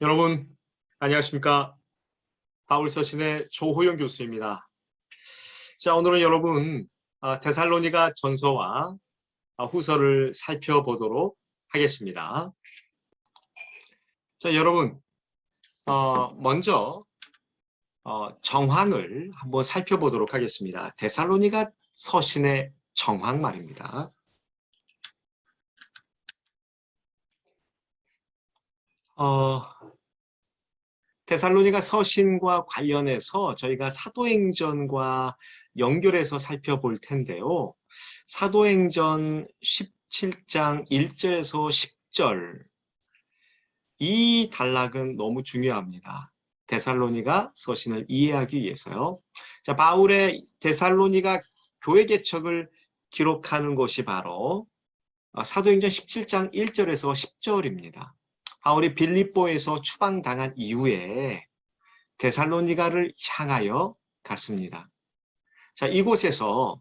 여러분, 안녕하십니까? 바울서신의 조호영 교수입니다. 자, 오늘은 여러분, 데살로니가 전서와 후서를 살펴보도록 하겠습니다. 자, 여러분, 먼저 정황을 한번 살펴보도록 하겠습니다. 데살로니가 서신의 정황 말입니다. 데살로니가 서신과 관련해서 저희가 사도행전과 연결해서 살펴볼 텐데요. 사도행전 17장 1절에서 10절 이 단락은 너무 중요합니다. 데살로니가 서신을 이해하기 위해서요. 자, 바울의 데살로니가 교회 개척을 기록하는 것이 바로 사도행전 17장 1절에서 10절입니다. 바울이 빌립보에서 추방당한 이후에 데살로니가를 향하여 갔습니다. 자, 이곳에서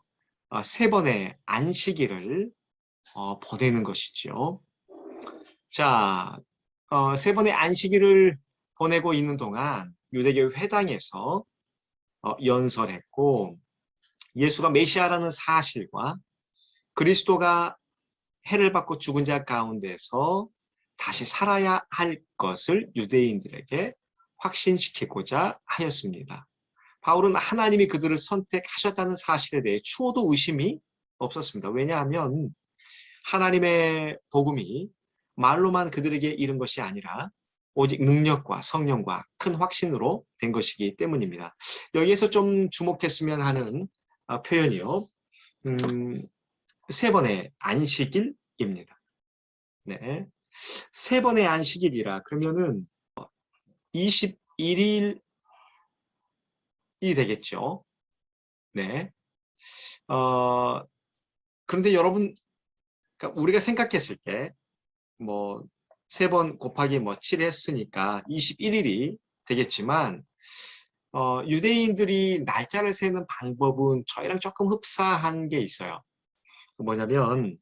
세 번의 안식일을 보내는 것이죠. 자, 세 번의 안식일을 보내고 있는 동안 유대교 회당에서 연설했고 예수가 메시아라는 사실과 그리스도가 해를 받고 죽은 자 가운데서 다시 살아야 할 것을 유대인들에게 확신시키고자 하였습니다. 바울은 하나님이 그들을 선택하셨다는 사실에 대해 추호도 의심이 없었습니다. 왜냐하면 하나님의 복음이 말로만 그들에게 이른 것이 아니라 오직 능력과 성령과 큰 확신으로 된 것이기 때문입니다. 여기에서 좀 주목했으면 하는 표현이요. 세 번의 안식일입니다. 네. 세 번의 안식일이라 그러면은 21일이 되겠죠. 네. 그런데 여러분, 그러니까 우리가 생각했을 때, 뭐, 세 번 곱하기 7 했으니까 21일이 되겠지만, 유대인들이 날짜를 세는 방법은 저희랑 조금 흡사한 게 있어요. 뭐냐면,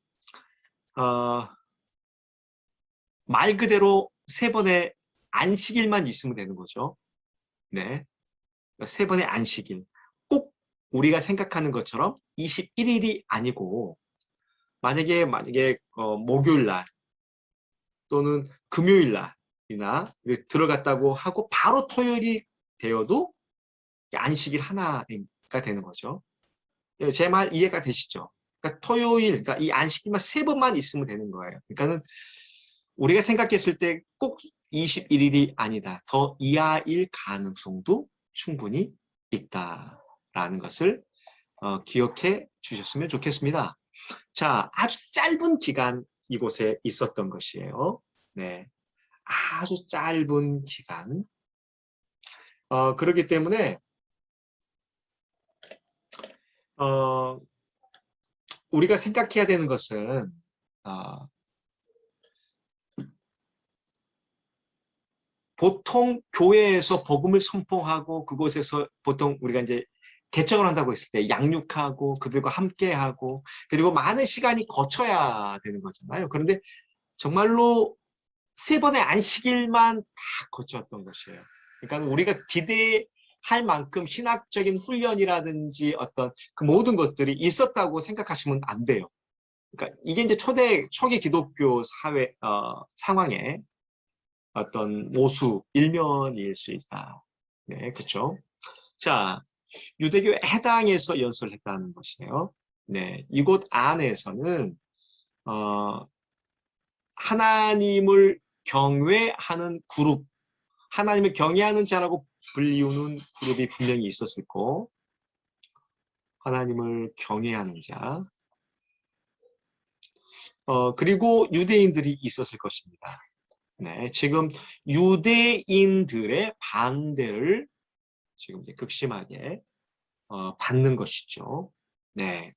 말 그대로 세 번의 안식일만 있으면 되는 거죠. 네. 세 번의 안식일. 꼭 우리가 생각하는 것처럼 21일이 아니고, 만약에 목요일 날 또는 금요일 날이나 들어갔다고 하고 바로 토요일이 되어도 안식일 하나가 되는 거죠. 제 말 이해가 되시죠? 그러니까 토요일, 그러니까 이 안식일만 세 번만 있으면 되는 거예요. 그러니까는 우리가 생각했을 때 꼭 21일이 아니다. 더 이하일 가능성도 충분히 있다라는 것을 기억해 주셨으면 좋겠습니다. 자, 아주 짧은 기간 이곳에 있었던 것이에요. 네, 아주 짧은 기간. 그렇기 때문에 우리가 생각해야 되는 것은 보통 교회에서 복음을 선포하고 그곳에서 보통 우리가 이제 개척을 한다고 했을 때 양육하고 그들과 함께하고 그리고 많은 시간이 거쳐야 되는 거잖아요. 그런데 정말로 세 번의 안식일만 다 거쳤던 것이에요. 그러니까 우리가 기대할 만큼 신학적인 훈련이라든지 어떤 그 모든 것들이 있었다고 생각하시면 안 돼요. 그러니까 이게 이제 초기 기독교 사회 상황에 어떤 모수 일면일 수 있다. 네, 그렇죠. 자, 유대교 해당에서 연설했다는 것이에요. 네, 이곳 안에서는 하나님을 경외하는 그룹, 하나님을 경외하는 자라고 불리우는 그룹이 분명히 있었을 거고, 하나님을 경외하는 자, 그리고 유대인들이 있었을 것입니다. 네, 지금 유대인들의 반대를 지금 이제 극심하게 받는 것이죠. 네.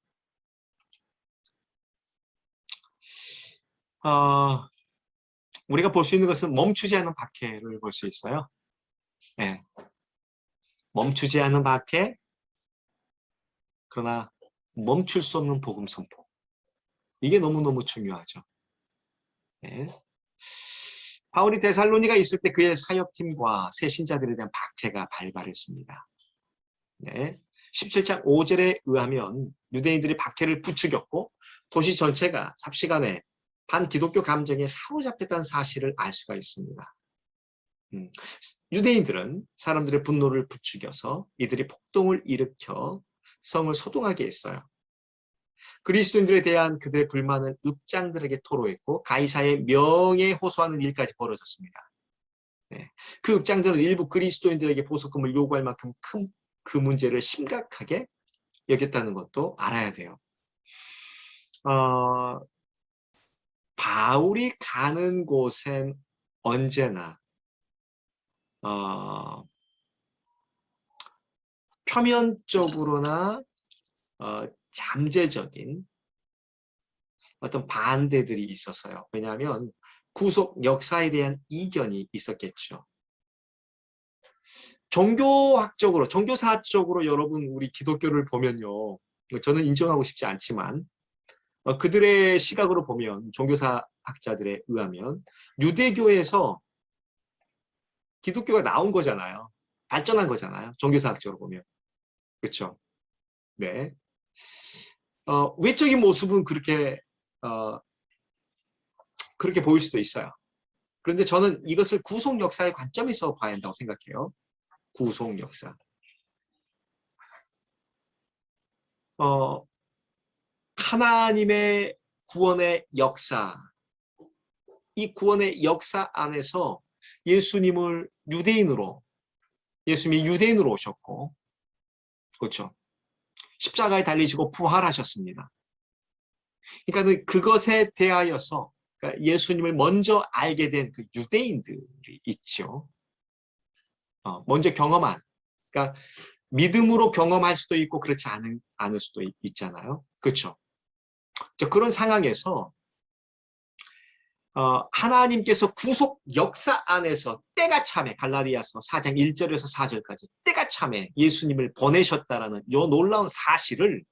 우리가 볼 수 있는 것은 멈추지 않는 박해를 볼 수 있어요. 네. 멈추지 않는 박해, 그러나 멈출 수 없는 복음 선포. 이게 너무너무 중요하죠. 네. 바울이 데살로니가 있을 때 그의 사역팀과 새 신자들에 대한 박해가 발발했습니다. 네. 17장 5절에 의하면 유대인들이 박해를 부추겼고 도시 전체가 삽시간에 반기독교 감정에 사로잡혔다는 사실을 알 수가 있습니다. 유대인들은 사람들의 분노를 부추겨서 이들이 폭동을 일으켜 성을 소동하게 했어요. 그리스도인들에 대한 그들의 불만은 읍장들에게 토로했고 가이사의 명예에 호소하는 일까지 벌어졌습니다. 네. 그 읍장들은 일부 그리스도인들에게 보석금을 요구할 만큼 큰 그 문제를 심각하게 여겼다는 것도 알아야 돼요. 바울이 가는 곳엔 언제나 표면적으로나 잠재적인 어떤 반대들이 있었어요. 왜냐하면 구속 역사에 대한 이견이 있었겠죠. 종교학적으로, 종교사적으로 여러분 우리 기독교를 보면요. 저는 인정하고 싶지 않지만 그들의 시각으로 보면 종교사학자들에 의하면 유대교에서 기독교가 나온 거잖아요. 발전한 거잖아요. 종교사학적으로 보면. 그렇죠? 네. 외적인 모습은 그렇게 보일 수도 있어요. 그런데 저는 이것을 구속 역사의 관점에서 봐야 한다고 생각해요. 구속 역사. 하나님의 구원의 역사, 이 구원의 역사 안에서 예수님이 유대인으로 오셨고, 그렇죠? 십자가에 달리시고 부활하셨습니다. 그러니까 그것에 대하여서 그러니까 예수님을 먼저 알게 된 그 유대인들이 있죠. 먼저 경험한, 그러니까 믿음으로 경험할 수도 있고 그렇지 않을 수도 있잖아요. 그렇죠? 그런 상황에서 하나님께서 구속 역사 안에서 때가 참에 갈라디아서 4장 1절에서 4절까지 때가 참에 예수님을 보내셨다라는 이 놀라운 사실을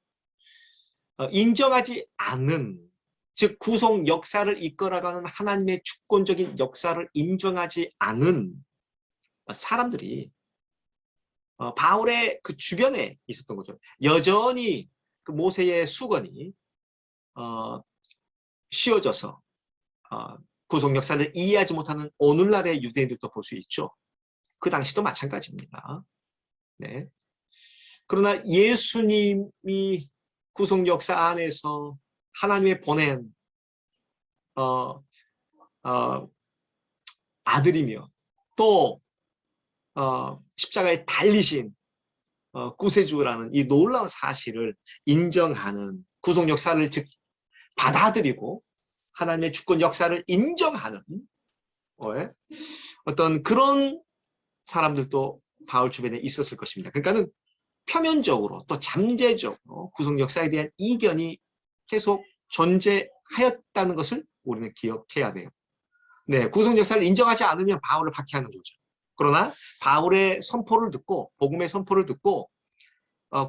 인정하지 않는, 즉 구속 역사를 이끌어가는 하나님의 주권적인 역사를 인정하지 않은 사람들이 바울의 그 주변에 있었던 거죠. 여전히 그 모세의 수건이 씌워져서 구속 역사를 이해하지 못하는 오늘날의 유대인들도 볼 수 있죠. 그 당시도 마찬가지입니다. 네. 그러나 예수님이 구속 역사 안에서 하나님의 보낸 아들이며 또 십자가에 달리신 구세주라는 이 놀라운 사실을 인정하는 구속 역사를 즉 받아들이고 하나님의 주권 역사를 인정하는 어떤 그런 사람들도 바울 주변에 있었을 것입니다. 그러니까는 표면적으로 또 잠재적으로 구속 역사에 대한 이견이 계속 존재하였다는 것을 우리는 기억해야 돼요. 네, 구속 역사를 인정하지 않으면 바울을 박해하는 거죠. 그러나 바울의 선포를 듣고 복음의 선포를 듣고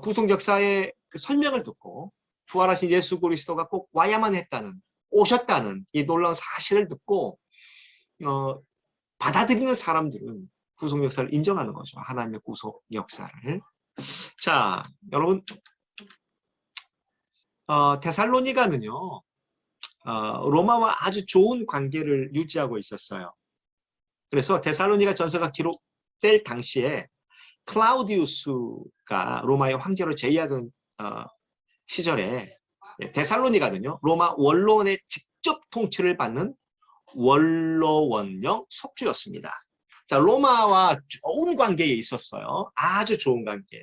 구속 역사의 그 설명을 듣고 부활하신 예수 그리스도가 꼭 와야만 했다는, 오셨다는 이 놀라운 사실을 듣고 받아들이는 사람들은 구속 역사를 인정하는 거죠. 하나님의 구속 역사를. 자, 여러분 데살로니가는요 로마와 아주 좋은 관계를 유지하고 있었어요. 그래서 데살로니가 전서가 기록될 당시에 클라우디우스가 로마의 황제로 재위하던 시절에 데살로니가는요 로마 원로원의 직접 통치를 받는 원로원령 속주였습니다. 자, 로마와 좋은 관계에 있었어요. 아주 좋은 관계.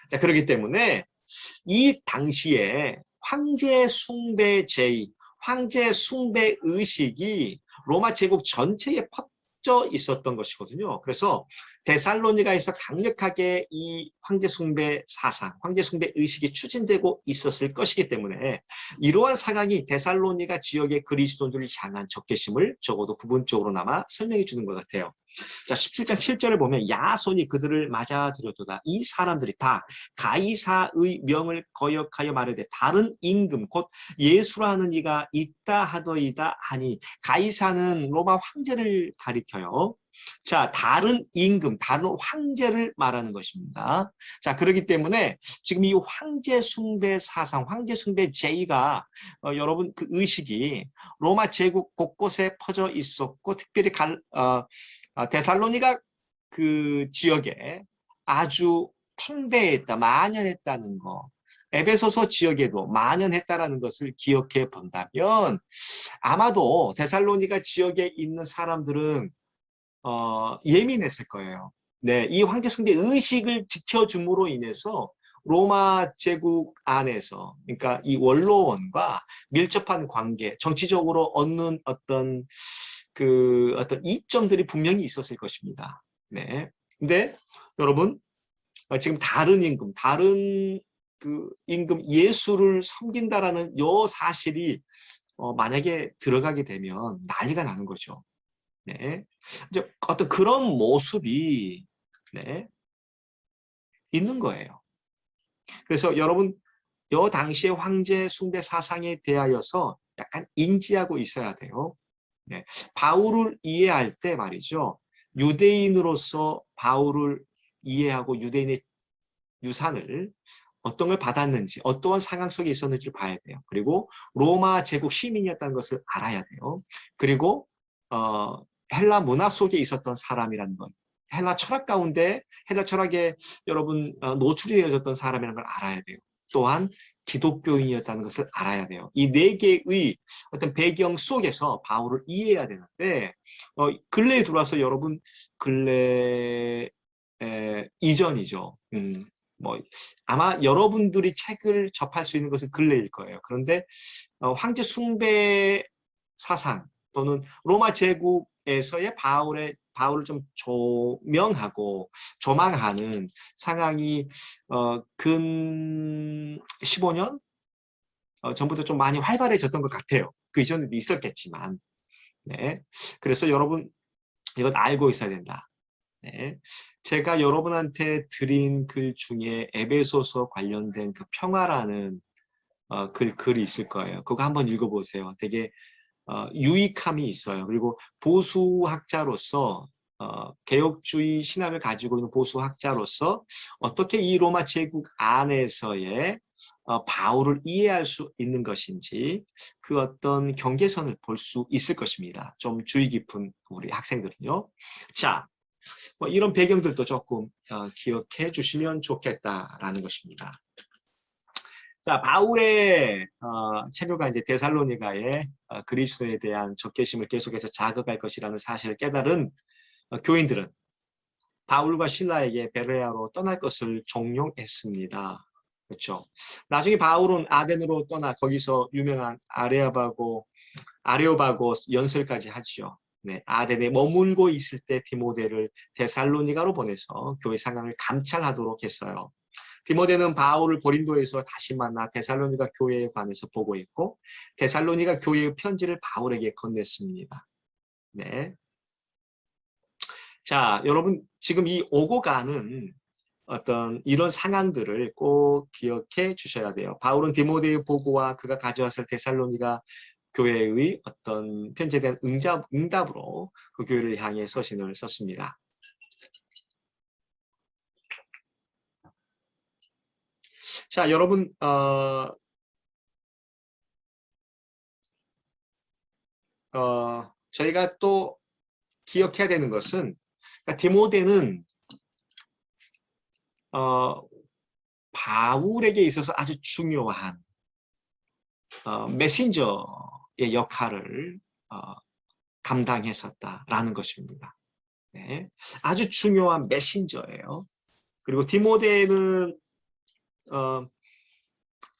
자, 그렇기 때문에 이 당시에 황제 숭배 제의, 황제 숭배 의식이 로마 제국 전체에 퍼져 있었던 것이거든요. 그래서 데살로니가에서 강력하게 이 황제 숭배 사상, 황제 숭배 의식이 추진되고 있었을 것이기 때문에 이러한 상황이 데살로니가 지역의 그리스도인들을 향한 적개심을 적어도 부분적으로나마 설명해 주는 것 같아요. 자, 17장 7절을 보면 야손이 그들을 맞아들여도다. 이 사람들이 다 가이사의 명을 거역하여 말하되 다른 임금 곧 예수라는 이가 있다 하더이다 하니, 가이사는 로마 황제를 가리켜요. 자, 다른 임금, 다른 황제를 말하는 것입니다. 자, 그렇기 때문에 지금 이 황제 숭배 사상, 황제 숭배 제의가 여러분 그 의식이 로마 제국 곳곳에 퍼져 있었고, 특별히 데살로니가 그 지역에 아주 팽배했다, 만연했다는 거, 에베소서 지역에도 만연했다라는 것을 기억해 본다면 아마도 데살로니가 지역에 있는 사람들은 예민했을 거예요. 네, 이 황제 숭배 의식을 지켜줌으로 인해서 로마 제국 안에서, 그러니까 이 원로원과 밀접한 관계, 정치적으로 얻는 어떤 이점들이 분명히 있었을 것입니다. 네. 근데 여러분, 지금 다른 그 임금 예수를 섬긴다라는 요 사실이 만약에 들어가게 되면 난리가 나는 거죠. 네. 이제 어떤 그런 모습이, 네, 있는 거예요. 그래서 여러분, 요 당시의 황제 숭배 사상에 대하여서 약간 인지하고 있어야 돼요. 네. 바울을 이해할 때 말이죠. 유대인으로서 바울을 이해하고 유대인의 유산을 어떤 걸 받았는지, 어떠한 상황 속에 있었는지를 봐야 돼요. 그리고 로마 제국 시민이었다는 것을 알아야 돼요. 그리고 헬라 문화 속에 있었던 사람이라는 것, 헬라 철학 가운데, 헬라 철학에 여러분 노출이 되어졌던 사람이라는 걸 알아야 돼요. 또한 기독교인이었다는 것을 알아야 돼요. 이 네 개의 어떤 배경 속에서 바울을 이해해야 되는데, 근래에 들어와서 여러분, 근래 이전이죠. 뭐 아마 여러분들이 책을 접할 수 있는 것은 근래일 거예요. 그런데 황제 숭배 사상 또는 로마 제국에서의 바울을 좀 조명하고 조망하는 상황이 근 15년 전부터 좀 많이 활발해졌던 것 같아요. 그 이전에도 있었겠지만, 네. 그래서 여러분 이건 알고 있어야 된다. 네. 제가 여러분한테 드린 글 중에 에베소서 관련된 그 평화라는 글이 있을 거예요. 그거 한번 읽어보세요. 되게 유익함이 있어요. 그리고 보수학자로서 개혁주의 신학을 가지고 있는 보수학자로서 어떻게 이 로마 제국 안에서의 바울을 이해할 수 있는 것인지 그 어떤 경계선을 볼 수 있을 것입니다. 좀 주의 깊은 우리 학생들은요. 자, 뭐 이런 배경들도 조금 기억해 주시면 좋겠다라는 것입니다. 자, 바울의 체류가 이제 데살로니가의 그리스도에 대한 적개심을 계속해서 자극할 것이라는 사실을 깨달은 교인들은 바울과 실라에게 베레아로 떠날 것을 종용했습니다. 그렇죠. 나중에 바울은 아덴으로 떠나 거기서 유명한 아레오바고 연설까지 하죠. 네, 아덴에 머물고 있을 때 디모데를 데살로니가로 보내서 교회 상황을 감찰하도록 했어요. 디모데는 바울을 고린도에서 다시 만나 데살로니가 교회에 관해서 보고 있고, 데살로니가 교회의 편지를 바울에게 건넸습니다. 네. 자, 여러분 지금 이 오고 가는 어떤 이런 상황들을 꼭 기억해 주셔야 돼요. 바울은 디모데의 보고와 그가 가져왔을 데살로니가 교회의 어떤 편지에 대한 응답으로 그 교회를 향해 서신을 썼습니다. 자, 여러분 저희가 또 기억해야 되는 것은, 그러니까 디모데는 바울에게 있어서 아주 중요한 메신저의 역할을 감당했었다라는 것입니다. 네. 아주 중요한 메신저예요. 그리고 디모데는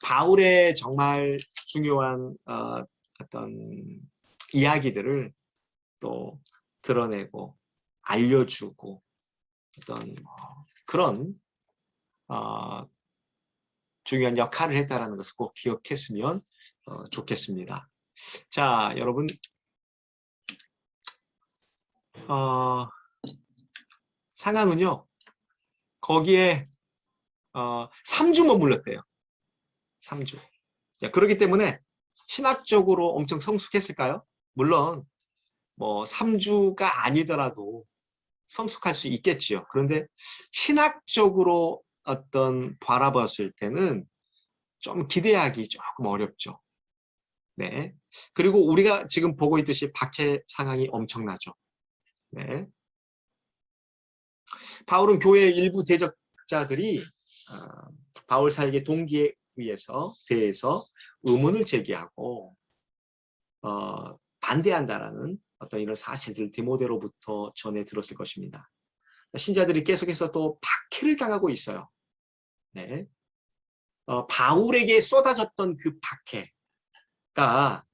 바울의 정말 중요한 어떤 이야기들을 또 드러내고 알려주고 어떤 그런 중요한 역할을 했다라는 것을 꼭 기억했으면 좋겠습니다. 자, 여러분 상황은요. 거기에 3주 머물렀대요. 3주. 자, 그렇기 때문에 신학적으로 엄청 성숙했을까요? 물론 뭐 3주가 아니더라도 성숙할 수 있겠지요. 그런데 신학적으로 어떤 바라봤을 때는 좀 기대하기 조금 어렵죠. 네. 그리고 우리가 지금 보고 있듯이 박해 상황이 엄청나죠. 네. 바울은 교회 일부 대적자들이 바울 사역의 동기에 대해서 의문을 제기하고 반대한다라는 어떤 이런 사실들을 디모데로부터 전해 들었을 것입니다. 신자들이 계속해서 또 박해를 당하고 있어요. 네. 바울에게 쏟아졌던 그 박해가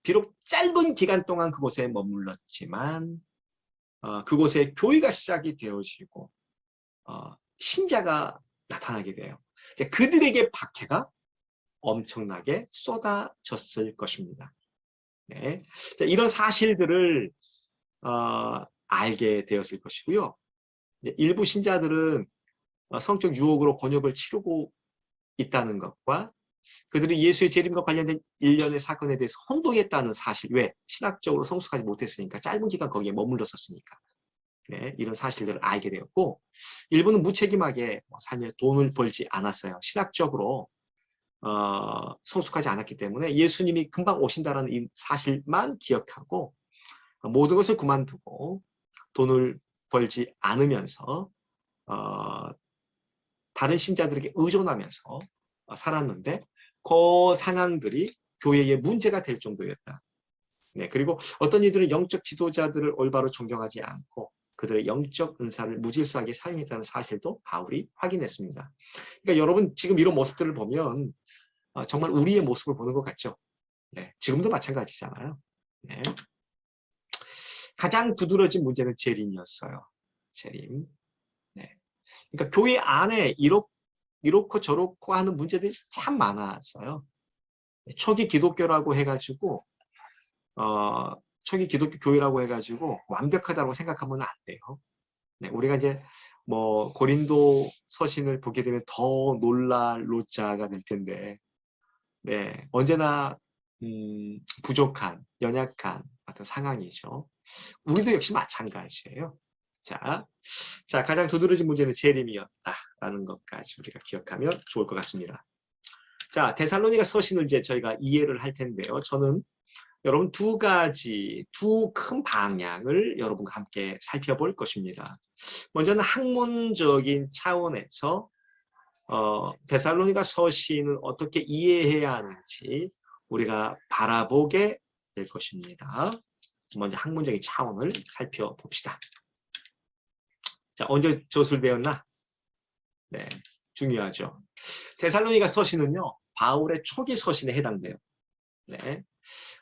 비록 짧은 기간 동안 그곳에 머물렀지만 그곳에 교회가 시작이 되어지고 신자가 나타나게 돼요. 이제 그들에게 박해가 엄청나게 쏟아졌을 것입니다. 네. 자, 이런 사실들을 알게 되었을 것이고요. 일부 신자들은 성적 유혹으로 곤욕을 치르고 있다는 것과 그들이 예수의 재림과 관련된 일련의 사건에 대해서 혼동했다는 사실, 왜? 신학적으로 성숙하지 못했으니까, 짧은 기간 거기에 머물렀었으니까. 네, 이런 사실들을 알게 되었고, 일부는 무책임하게 삶에 돈을 벌지 않았어요. 신학적으로 성숙하지 않았기 때문에 예수님이 금방 오신다는 이 사실만 기억하고 모든 것을 그만두고 돈을 벌지 않으면서 다른 신자들에게 의존하면서 살았는데 그 상황들이 교회에 문제가 될 정도였다. 네, 그리고 어떤 이들은 영적 지도자들을 올바로 존경하지 않고 그들의 영적 은사를 무질서하게 사용했다는 사실도 바울이 확인했습니다. 그러니까 여러분 지금 이런 모습들을 보면 정말 우리의 모습을 보는 것 같죠? 네, 지금도 마찬가지잖아요. 네. 가장 두드러진 문제는 재림이었어요. 재림. 네. 그러니까 교회 안에 이렇고 저렇고 하는 문제들이 참 많았어요. 초기 기독교라고 해가지고 초기 기독교 교회라고 해가지고 완벽하다고 생각하면 안 돼요. 네, 우리가 이제 뭐 고린도 서신을 보게 되면 더 놀랄 로자가 될 텐데, 네, 언제나 부족한, 연약한 어떤 상황이죠. 우리도 역시 마찬가지예요. 자, 가장 두드러진 문제는 재림이었다라는 것까지 우리가 기억하면 좋을 것 같습니다. 자, 데살로니가 서신을 이제 저희가 이해를 할 텐데요. 저는 여러분 두 큰 방향을 여러분과 함께 살펴볼 것입니다. 먼저는 학문적인 차원에서 데살로니가 서신을 어떻게 이해해야 하는지 우리가 바라보게 될 것입니다. 먼저 학문적인 차원을 살펴봅시다. 자, 언제 저술 배웠나? 네, 중요하죠. 데살로니가 서신은요, 바울의 초기 서신에 해당돼요. 네.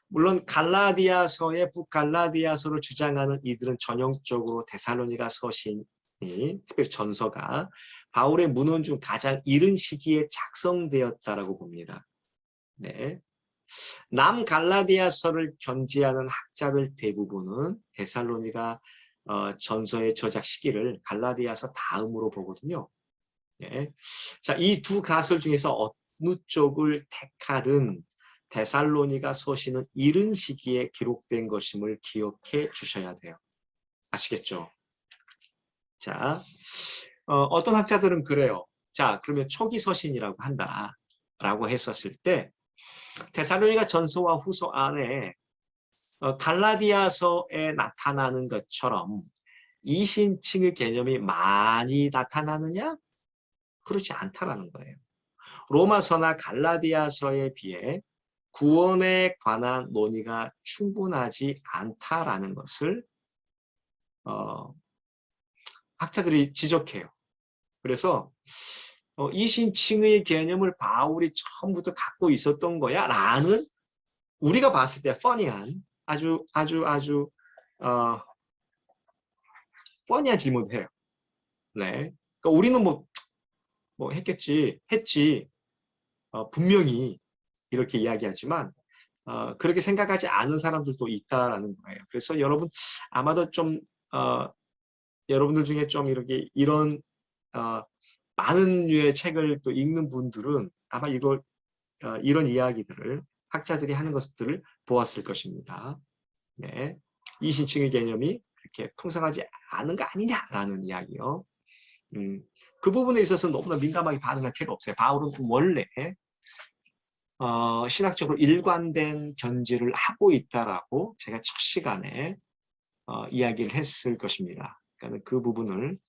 물론 갈라디아서의 북갈라디아서를 주장하는 이들은 전형적으로 데살로니가 서신이 특별히 전서가 바울의 문헌 중 가장 이른 시기에 작성되었다라고 봅니다. 네. 남갈라디아서를 견지하는 학자들 대부분은 데살로니가 전서의 저작 시기를 갈라디아서 다음으로 보거든요. 네. 자, 이 두 가설 중에서 어느 쪽을 택하든 데살로니가 서신은 이른 시기에 기록된 것임을 기억해 주셔야 돼요. 아시겠죠? 자, 어떤 학자들은 그래요. 자, 그러면 초기 서신이라고 한다라고 했었을 때 데살로니가 전서와 후서 안에 갈라디아서에 나타나는 것처럼 이신칭의 개념이 많이 나타나느냐? 그렇지 않다라는 거예요. 로마서나 갈라디아서에 비해 구원에 관한 논의가 충분하지 않다라는 것을 학자들이 지적해요. 그래서 이신칭의 개념을 바울이 처음부터 갖고 있었던 거야 라는 우리가 봤을 때 뻔히한 아주 뻔히한 질문을 해요. 네. 그러니까 우리는 뭐 했지 분명히 이렇게 이야기하지만 그렇게 생각하지 않은 사람들도 있다라는 거예요. 그래서 여러분 아마도 좀 여러분들 중에 좀 이렇게 이런 많은 류의 책을 또 읽는 분들은 아마 이런 이야기들을 학자들이 하는 것들을 보았을 것입니다. 네. 이신칭의 개념이 그렇게 풍성하지 않은 거 아니냐라는 이야기요. 그 부분에 있어서 너무나 민감하게 반응할 필요 없어요. 바울은 원래 신학적으로 일관된 견지를 하고 있다라고 제가 첫 시간에 이야기를 했을 것입니다. 그러니까 그 부분을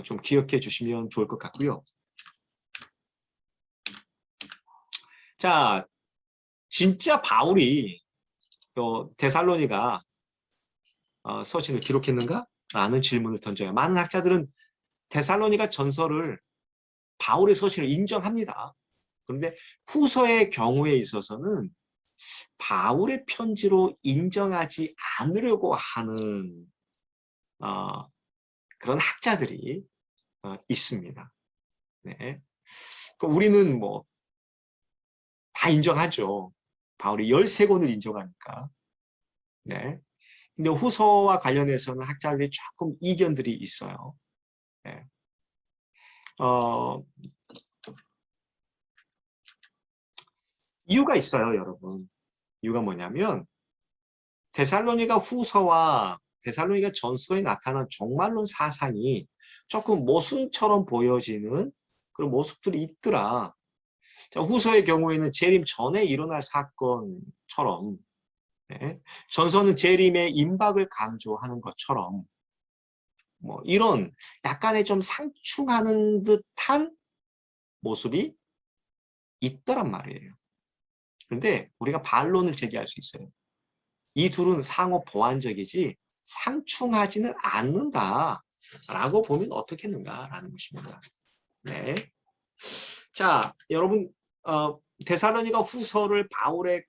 좀 기억해 주시면 좋을 것 같고요. 자, 진짜 바울이 데살로니가 서신을 기록했는가? 라는 질문을 던져요. 많은 학자들은 데살로니가 전서를 바울의 서신을 인정합니다. 그런데 후서의 경우에 있어서는 바울의 편지로 인정하지 않으려고 하는 그런 학자들이 있습니다. 네. 우리는 뭐 다 인정하죠. 바울이 13권을 인정하니까. 네. 근데 후서와 관련해서는 학자들이 조금 이견들이 있어요. 네. 이유가 있어요, 여러분. 이유가 뭐냐면 데살로니가 후서와 데살로니가 전서에 나타난 종말론 사상이 조금 모순처럼 보여지는 그런 모습들이 있더라. 자, 후서의 경우에는 재림 전에 일어날 사건처럼 네, 전서는 재림의 임박을 강조하는 것처럼 뭐 이런 약간의 좀 상충하는 듯한 모습이 있더란 말이에요. 그런데 우리가 반론을 제기할 수 있어요. 이 둘은 상호 보완적이지 상충하지는 않는다라고 보면 어떻겠는가라는 것입니다. 네. 자, 여러분 데살로니가 후서를 바울의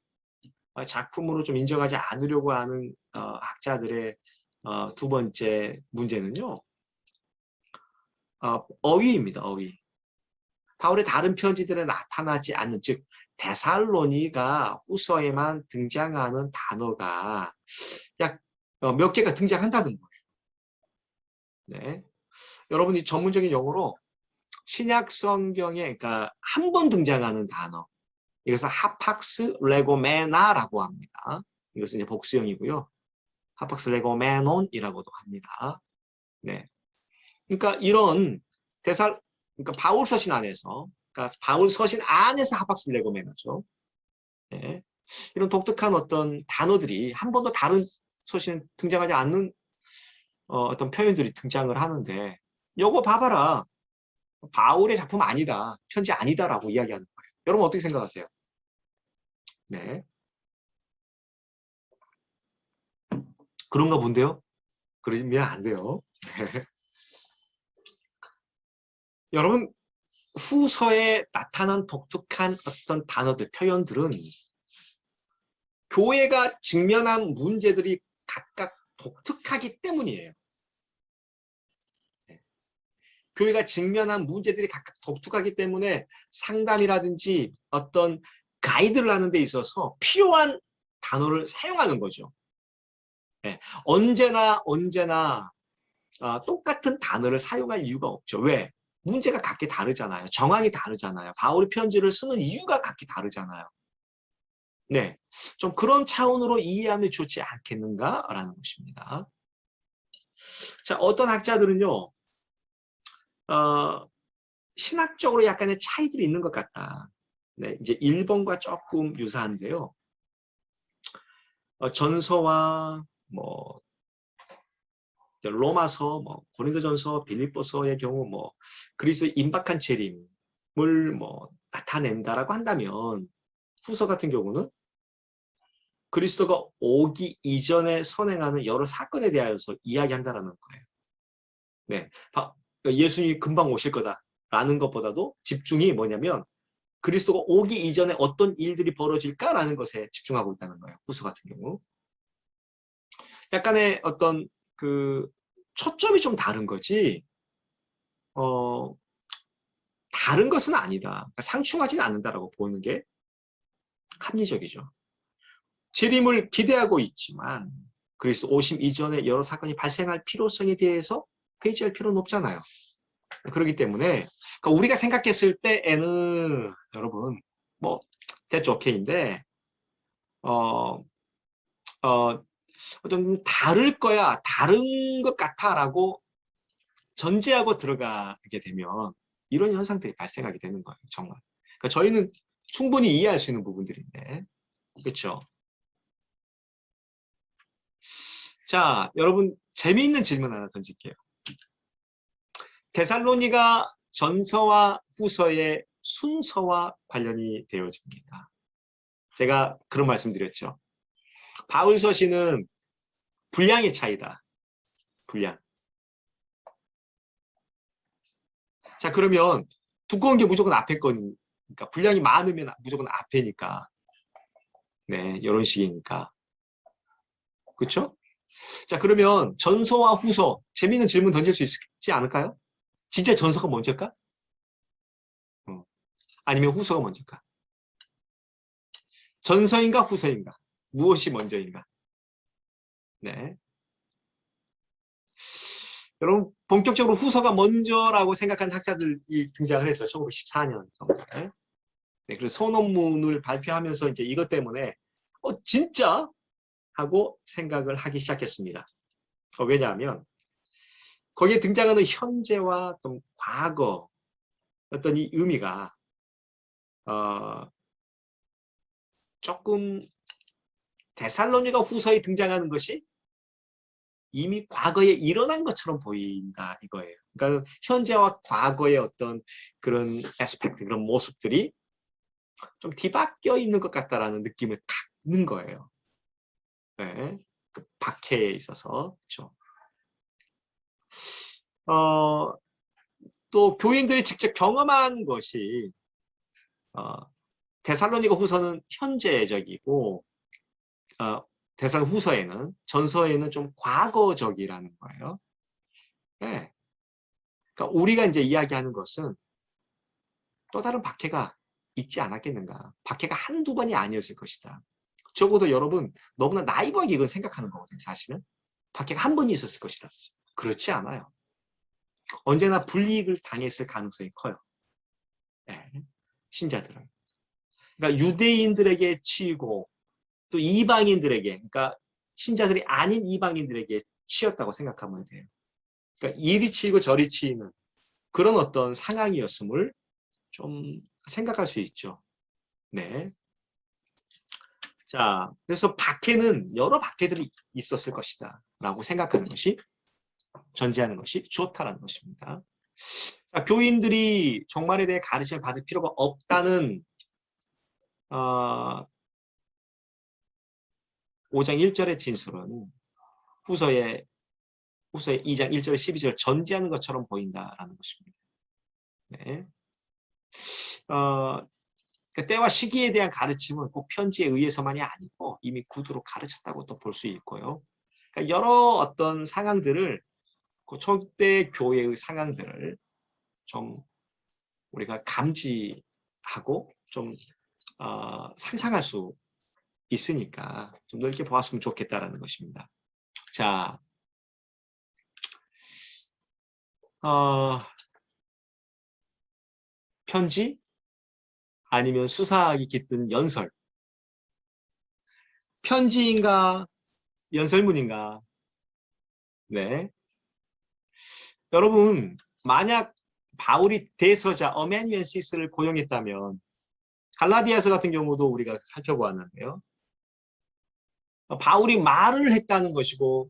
작품으로 좀 인정하지 않으려고 하는 학자들의 두 번째 문제는요. 어휘입니다. 어휘. 바울의 다른 편지들에 나타나지 않는 즉 데살로니가 후서에만 등장하는 단어가 약 몇 개가 등장한다는 거예요. 네. 여러분이 전문적인 용어로 신약 성경에 그러니까 한 번 등장하는 단어 이것을 하팍스 레고메나라고 합니다. 이것은 이제 복수형이고요. 하팍스 레고메논이라고도 합니다. 네. 그러니까 이런 그러니까 바울 서신 안에서 그러니까 바울 서신 안에서 하팍스 레고메나죠. 네. 이런 독특한 어떤 단어들이 한 번도 다른 서신에 등장하지 않는 어떤 표현들이 등장을 하는데 요거 봐봐라. 바울의 작품 아니다. 편지 아니다라고 이야기하는 거예요. 여러분 어떻게 생각하세요? 네. 그런가 본데요? 그러면 안 돼요. 여러분 후서에 나타난 독특한 어떤 단어들, 표현들은 교회가 직면한 문제들이 각각 독특하기 때문이에요. 교회가 직면한 문제들이 각각 독특하기 때문에 상담이라든지 어떤 가이드를 하는 데 있어서 필요한 단어를 사용하는 거죠. 네. 언제나 똑같은 단어를 사용할 이유가 없죠. 왜? 문제가 각기 다르잖아요. 정황이 다르잖아요. 바울이 편지를 쓰는 이유가 각기 다르잖아요. 네, 좀 그런 차원으로 이해하면 좋지 않겠는가라는 것입니다. 자, 어떤 학자들은요, 신학적으로 약간의 차이들이 있는 것 같다. 네, 이제 1번과 조금 유사한데요. 전서와 뭐 로마서, 뭐 고린도전서, 빌립보서의 경우 뭐 그리스도의 임박한 재림을 뭐 나타낸다라고 한다면 후서 같은 경우는 그리스도가 오기 이전에 선행하는 여러 사건에 대하여서 이야기한다라는 거예요. 네, 예수님이 금방 오실 거다라는 것보다도 집중이 뭐냐면 그리스도가 오기 이전에 어떤 일들이 벌어질까라는 것에 집중하고 있다는 거예요. 후서 같은 경우. 약간의 어떤 그 초점이 좀 다른 거지. 다른 것은 아니다. 그러니까 상충하지는 않는다라고 보는 게 합리적이죠. 재림을 기대하고 있지만 그리스도 오심 이전에 여러 사건이 발생할 필요성에 대해서 회지할 필요는 없잖아요. 그렇기 때문에 그러니까 우리가 생각했을 때에는 여러분 뭐 that's okay인데 어, 좀 다를 거야, 다른 것 같아라고 전제하고 들어가게 되면 이런 현상들이 발생하게 되는 거예요. 정말. 그러니까 저희는 충분히 이해할 수 있는 부분들인데, 그렇죠? 자, 여러분 재미있는 질문 하나 던질게요. 데살로니가 전서와 후서의 순서와 관련이 되어집니다. 제가 그런 말씀 드렸죠. 바울 서신은 분량의 차이다. 분량. 자, 그러면 두꺼운 게 무조건 앞에 거니까 분량이 많으면 무조건 앞에니까. 네, 이런 식이니까. 그렇죠? 자, 그러면 전서와 후서 재미있는 질문 던질 수 있지 않을까요? 진짜 전서가 먼저일까? 아니면 후서가 먼저일까? 전서인가 후서인가? 무엇이 먼저인가? 네. 여러분 본격적으로 후서가 먼저라고 생각한 학자들이 등장을 했어요. 1914년 정도에. 네, 그래서 소논문을 발표하면서 이제 이것 때문에 진짜? 하고 생각을 하기 시작했습니다. 왜냐하면 거기에 등장하는 현재와 또 과거 어떤 이 의미가 조금 데살로니가 후서에 등장하는 것이 이미 과거에 일어난 것처럼 보인다 이거예요. 그러니까 현재와 과거의 어떤 그런 애스펙트, 그런 모습들이 좀 뒤바뀌어 있는 것 같다라는 느낌을 갖는 거예요. 네. 그 박해에 있어서. 그렇죠. 또 교인들이 직접 경험한 것이 데살로니가 후서는 현재적이고 데살 후서에는 전서에는 좀 과거적이라는 거예요. 네. 그러니까 우리가 이제 이야기하는 것은 또 다른 박해가 있지 않았겠는가. 박해가 한두 번이 아니었을 것이다. 적어도 여러분 너무나 나이브하게 이건 생각하는 거거든요. 사실은 박해가 한 번이 있었을 것이다. 그렇지 않아요. 언제나 불이익을 당했을 가능성이 커요. 네. 신자들은. 그러니까 유대인들에게 치이고 또 이방인들에게, 그러니까 신자들이 아닌 이방인들에게 치였다고 생각하면 돼요. 그러니까 이리 치이고 저리 치이는 그런 어떤 상황이었음을 좀 생각할 수 있죠. 네. 자, 그래서 박해는 여러 박해들이 있었을 것이다 라고 생각하는 것이, 전제하는 것이 좋다라는 것입니다. 자, 교인들이 종말에 대해 가르침을 받을 필요가 없다는 5장 1절의 진술은 후서의 2장 1절 12절 전제하는 것처럼 보인다라는 것입니다. 네. 그 때와 시기에 대한 가르침은 꼭 편지에 의해서만이 아니고 이미 구두로 가르쳤다고 또 볼 수 있고요. 그러니까 여러 어떤 상황들을, 그 초대 교회의 상황들을 좀 우리가 감지하고 좀 상상할 수 있으니까 좀 넓게 보았으면 좋겠다라는 것입니다. 자, 편지 아니면 수사하기 깃든 연설. 편지인가 연설문인가? 네. 여러분 만약 바울이 대서자 어메니엔시스를 고용했다면 갈라디아서 같은 경우도 우리가 살펴보았는데요. 바울이 말을 했다는 것이고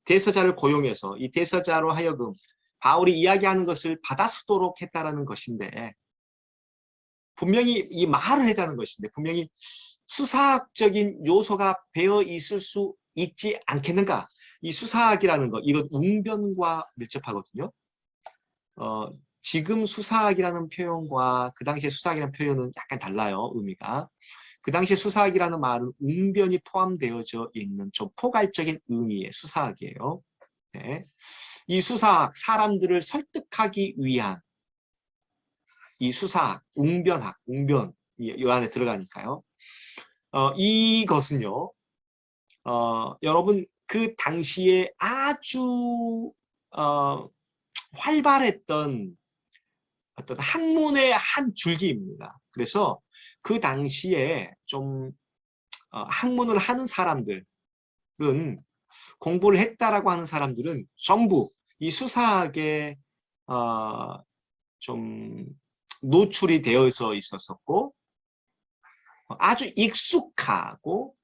대서자를 고용해서 이 대서자로 하여금 바울이 이야기하는 것을 받아쓰도록 했다라는 것인데, 분명히 이 말을 했다는 것인데 분명히 수사학적인 요소가 배어 있을 수 있지 않겠는가. 이 수사학이라는 것, 이건 웅변과 밀접하거든요. 지금 수사학이라는 표현과 그 당시에 수사학이라는 표현은 약간 달라요. 의미가. 그 당시에 수사학이라는 말은 웅변이 포함되어져 있는 좀 포괄적인 의미의 수사학이에요. 네. 이 수사학, 사람들을 설득하기 위한 이 수사학, 웅변학, 웅변 이 안에 들어가니까요. 이것은요. 여러분 그 당시에 아주 활발했던 어떤 학문의 한 줄기입니다. 그래서 그 당시에 좀 학문을 하는 사람들은 공부를 했다라고 하는 사람들은 전부 이 수사학에 좀 노출이 되어서 있었었고 아주 익숙하고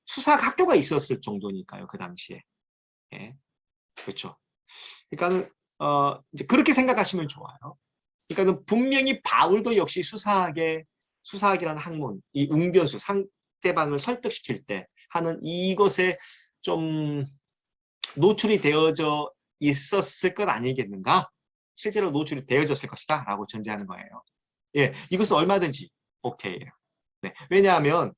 수사학 학교가 있었을 정도니까요. 그 당시에. 예. 그렇죠. 그러니까는 이제 그렇게 생각하시면 좋아요. 그러니까 분명히 바울도 역시 수사학이라는 학문, 이 웅변수, 상대방을 설득시킬 때 하는 이것에 좀 노출이 되어져 있었을 것 아니겠는가? 실제로 노출이 되어졌을 것이다 라고 전제하는 거예요. 예, 이것은 얼마든지 오케이예요. 네, 왜냐하면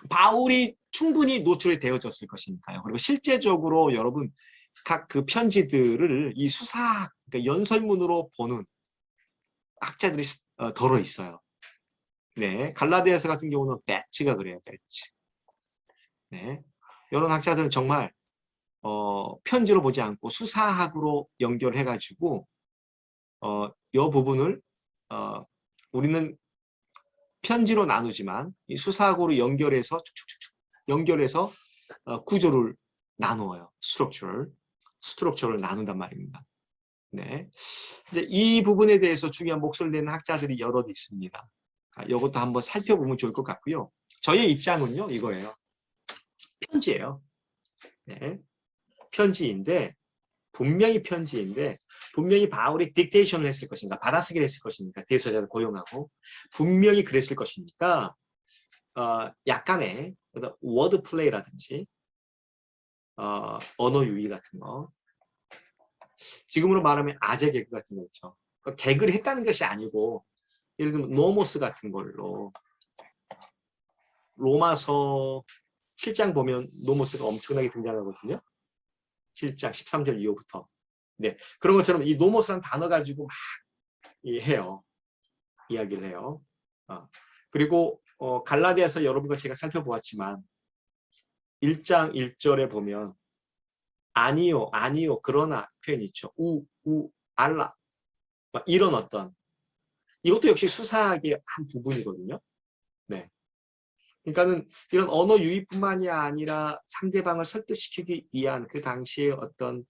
바울이 충분히 노출이 되어졌을 것이니까요. 그리고 실제적으로 여러분 각 그 편지들을 이 수사학, 그러니까 연설문으로 보는 학자들이 덜어 있어요. 네, 갈라디아서 같은 경우는 배치가 그래요, 배치. 네, 이런 학자들은 정말 편지로 보지 않고 수사학으로 연결해가지고 이 부분을 우리는 편지로 나누지만 이 수사학으로 연결해서 축축축축 연결해서 구조를 나누어요. 스트럭처를 나눈단 말입니다. 네. 이제 이 부분에 대해서 중요한 목소리를 내는 학자들이 여럿 있습니다. 이것도 한번 살펴보면 좋을 것 같고요. 저의 입장은요, 이거예요. 편지예요. 네. 편지인데, 분명히 바울이 딕테이션을 했을 것인가, 받아쓰기를 했을 것이니까, 대서자를 고용하고, 분명히 그랬을 것이니까, 약간의 워드 플레이라든지, 언어 유희 같은 거, 지금으로 말하면 아재 개그 같은 거 있죠. 개그를 했다는 것이 아니고, 예를 들면 노모스 같은 걸로 로마서 7장 보면 노모스가 엄청나게 등장하거든요. 7장 13절 이후부터. 네, 그런 것처럼 이 노모스라는 단어 가지고 막 해요. 이야기를 해요. 그리고 갈라디아서 여러분과 제가 살펴보았지만 1장 1절에 보면 아니요, 그러나 표현이 있죠. 알라. 이런 어떤 이것도 역시 수사학의 한 부분이거든요. 네. 그러니까는 이런 언어 유희뿐만이 아니라 상대방을 설득시키기 위한 그 당시의 어떤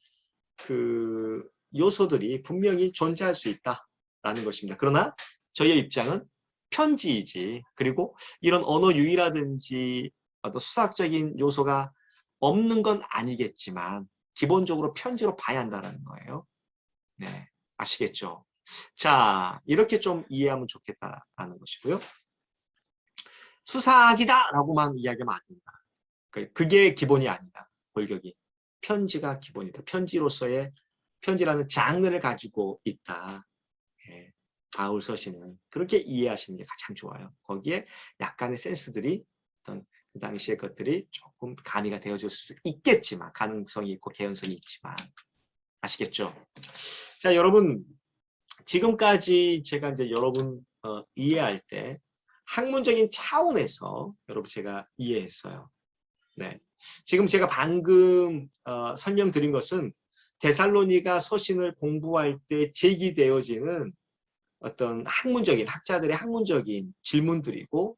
그 요소들이 분명히 존재할 수 있다라는 것입니다. 그러나 저희의 입장은 편지이지, 그리고 이런 언어 유희라든지 어떤 수사학적인 요소가 없는 건 아니겠지만 기본적으로 편지로 봐야 한다는 거예요. 네, 아시겠죠? 자, 이렇게 좀 이해하면 좋겠다라는 것이고요. 수사학이다라고만 이야기하면 안 된다. 그게 기본이 아니다. 골격이. 편지가 기본이다. 편지라는 장르를 가지고 있다. 예, 바울 서신은 그렇게 이해하시는 게 가장 좋아요. 거기에 약간의 센스들이 어떤 그 당시의 것들이 조금 가미가 되어줄 수 있겠지만, 가능성이 있고 개연성이 있지만, 아시겠죠? 자, 여러분, 지금까지 제가 이제 여러분 이해할 때 학문적인 차원에서 여러분 제가 이해했어요. 네. 지금 제가 방금 설명드린 것은 데살로니가 서신을 공부할 때 제기되어지는 어떤 학자들의 학문적인 질문들이고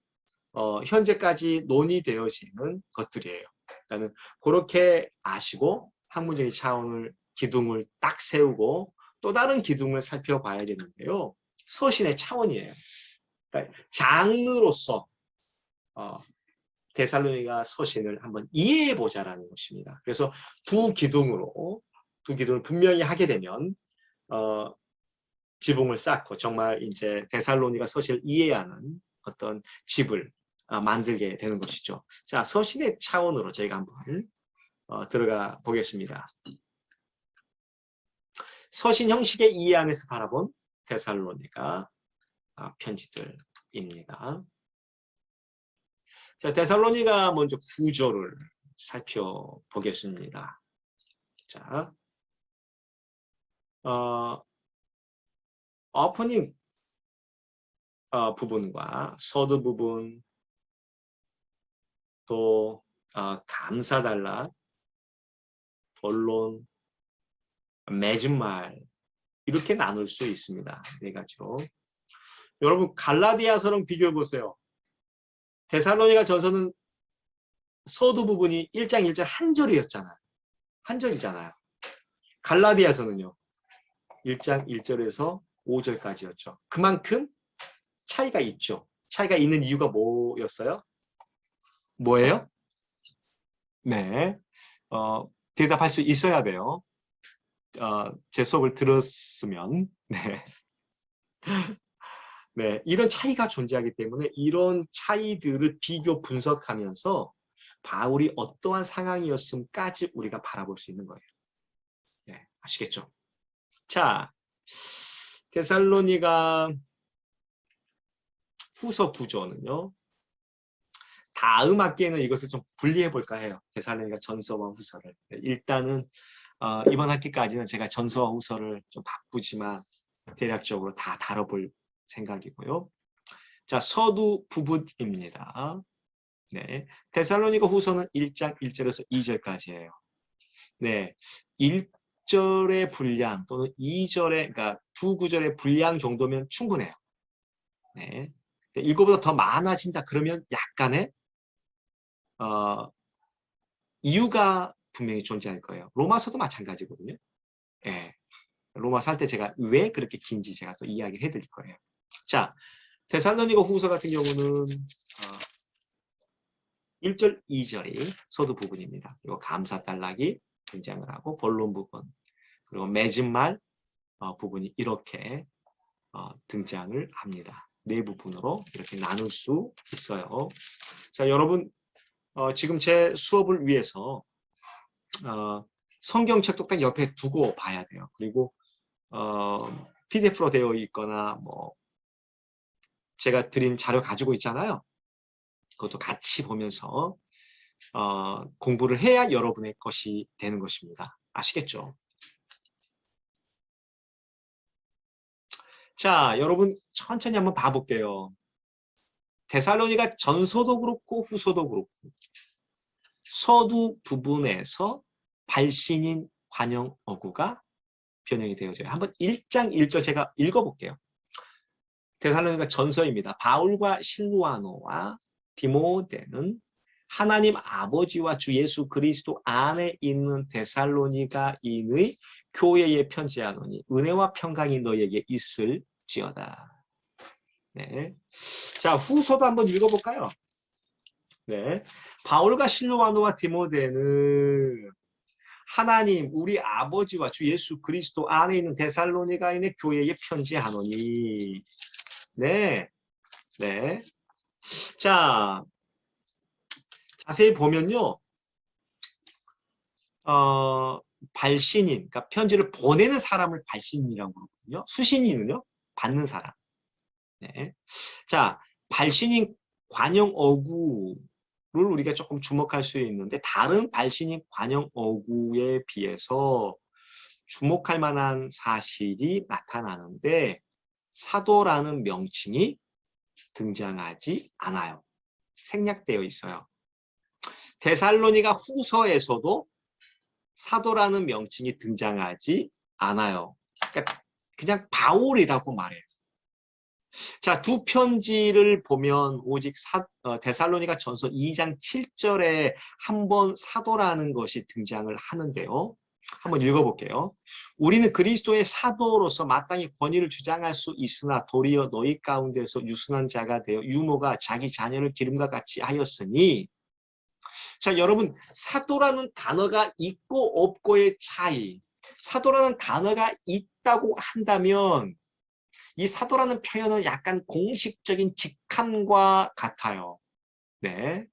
현재까지 논의되어지는 것들이에요. 그러니까 그렇게 아시고 학문적인 차원을 기둥을 딱 세우고 또 다른 기둥을 살펴봐야 되는데요. 서신의 차원이에요. 그러니까 장르로서 데살로니가 서신을 한번 이해해 보자라는 것입니다. 그래서 두 기둥을 분명히 하게 되면 지붕을 쌓고 정말 이제 데살로니가 서신을 이해하는 어떤 집을 만들게 되는 것이죠. 자, 서신의 차원으로 저희가 한번 들어가 보겠습니다. 서신 형식의 이해 안에서 바라본 데살로니가 편지들입니다. 자, 데살로니가 먼저 구조를 살펴보겠습니다. 자, 오프닝 부분과 서두 부분, 또 감사달라, 본론, 맺은 말 이렇게 나눌 수 있습니다. 네 가지로. 여러분 갈라디아서랑 비교해 보세요. 데살로니가 전서는 서두 부분이 1장 1절 한 절이었잖아요. 한 절이잖아요. 갈라디아서는요. 1장 1절에서 5절까지였죠. 그만큼 차이가 있죠. 차이가 있는 이유가 뭐였어요? 뭐예요? 네. 대답할 수 있어야 돼요. 제 수업을 들었으면. 네. 네. 이런 차이가 존재하기 때문에 이런 차이들을 비교 분석하면서 바울이 어떠한 상황이었음까지 우리가 바라볼 수 있는 거예요. 네. 아시겠죠? 자, 데살로니가 후서 구조는요. 다음 학기에는 이것을 좀 분리해 볼까 해요. 데살로니가 전서와 후서를. 일단은 이번 학기까지는 제가 전서와 후서를 좀 바쁘지만 대략적으로 다 다뤄볼 생각이고요. 자, 서두 부분입니다. 네, 데살로니가 후서는 1장 1절에서 2절까지예요. 네, 1절의 분량 또는 2절의 그러니까 두 구절의 분량 정도면 충분해요. 네, 이거보다 더 많아진다 그러면 약간의 이유가 분명히 존재할 거예요. 로마서도 마찬가지거든요. 예. 로마서 할 때 제가 왜 그렇게 긴지 제가 또 이야기를 해드릴 거예요. 자, 데살로니가 후서 같은 경우는 1절, 2절이 서두 부분입니다. 그리고 감사 단락이 등장을 하고 본론 부분, 그리고 맺은 말 부분이 이렇게 등장을 합니다. 네 부분으로 이렇게 나눌 수 있어요. 자, 여러분 지금 제 수업을 위해서 성경책도 딱 옆에 두고 봐야 돼요. 그리고 PDF로 되어 있거나 뭐 제가 드린 자료 가지고 있잖아요. 그것도 같이 보면서 공부를 해야 여러분의 것이 되는 것입니다. 아시겠죠? 자, 여러분 천천히 한번 봐볼게요. 데살로니가 전서도 그렇고 후서도 그렇고 서두 부분에서 발신인 관용 어구가 변형이 되어져요. 한번 1장 1절 제가 읽어볼게요. 데살로니가 전서입니다. 바울과 실루아노와 디모데는 하나님 아버지와 주 예수 그리스도 안에 있는 데살로니가인의 교회에 편지하노니 은혜와 평강이 너에게 있을지어다. 네. 자, 후서도 한번 읽어볼까요? 네. 바울과 실루아노와 디모데는 하나님 우리 아버지와 주 예수 그리스도 안에 있는 데살로니가인의 교회에 편지하노니. 네. 네. 자, 자세히 보면요. 발신인, 그러니까 편지를 보내는 사람을 발신인이라고 그러거든요. 수신인은요, 받는 사람. 네. 자, 발신인 관용 어구를 우리가 조금 주목할 수 있는데, 다른 발신인 관용 어구에 비해서 주목할 만한 사실이 나타나는데, 사도라는 명칭이 등장하지 않아요. 생략되어 있어요. 데살로니가 후서에서도 사도라는 명칭이 등장하지 않아요. 그러니까 그냥 바울이라고 말해요. 자, 두 편지를 보면 오직 데살로니가 전서 2장 7절에 한 번 사도라는 것이 등장을 하는데요. 한번 읽어볼게요. 우리는 그리스도의 사도로서 마땅히 권위를 주장할 수 있으나 도리어 너희 가운데서 유순한 자가 되어 유모가 자기 자녀를 기름과 같이 하였으니. 자, 여러분 사도라는 단어가 있고 없고의 차이. 사도라는 단어가 있다고 한다면 이 사도라는 표현은 약간 공식적인 직함과 같아요. 네,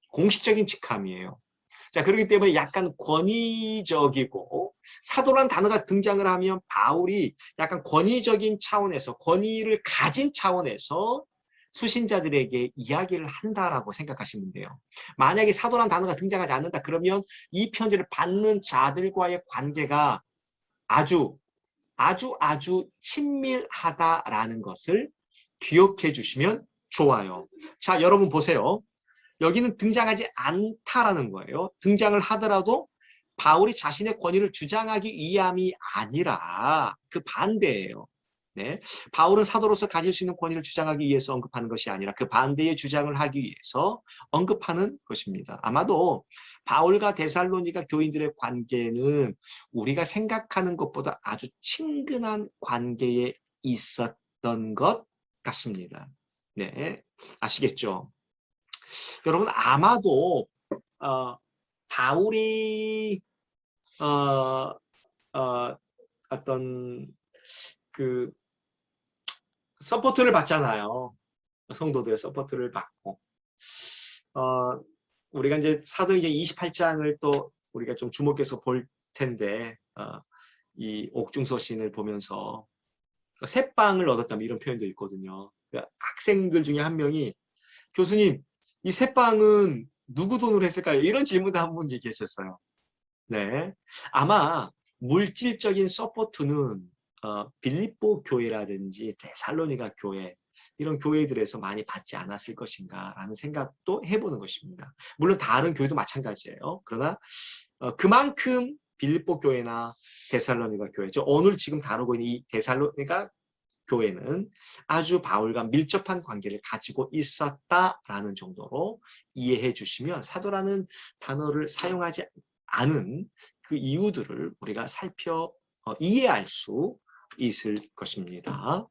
공식적인 직함이에요. 자, 그렇기 때문에 약간 권위적이고 사도라는 단어가 등장을 하면 바울이 약간 권위적인 차원에서 권위를 가진 차원에서 수신자들에게 이야기를 한다라고 생각하시면 돼요. 만약에 사도라는 단어가 등장하지 않는다 그러면 이 편지를 받는 자들과의 관계가 아주 친밀하다라는 것을 기억해 주시면 좋아요. 자, 여러분 보세요. 여기는 등장하지 않다라는 거예요. 등장을 하더라도 바울이 자신의 권위를 주장하기 위함이 아니라 그 반대예요. 네. 바울은 사도로서 가질 수 있는 권위를 주장하기 위해서 언급하는 것이 아니라 그 반대의 주장을 하기 위해서 언급하는 것입니다. 아마도 바울과 데살로니가 교인들의 관계는 우리가 생각하는 것보다 아주 친근한 관계에 있었던 것 같습니다. 네. 아시겠죠? 여러분 아마도 바울이 어떤 그 서포트를 받잖아요. 성도들의 서포트를 받고 우리가 이제 사도행전 28장을 또 우리가 좀 주목해서 볼 텐데 이 옥중서신을 보면서 새빵을 얻었다 이런 표현도 있거든요. 그러니까 학생들 중에 한 명이 교수님 이 새빵은 누구 돈으로 했을까요? 이런 질문도 한 분이 계셨어요. 네, 아마 물질적인 서포트는 빌립보 교회라든지 데살로니가 교회 이런 교회들에서 많이 받지 않았을 것인가라는 생각도 해보는 것입니다. 물론 다른 교회도 마찬가지예요. 그러나 그만큼 빌립보 교회나 데살로니가 교회, 오늘 지금 다루고 있는 이 데살로니가 교회는 아주 바울과 밀접한 관계를 가지고 있었다라는 정도로 이해해 주시면 사도라는 단어를 사용하지 않은 그 이유들을 우리가 이해할 수 있을 것입니다.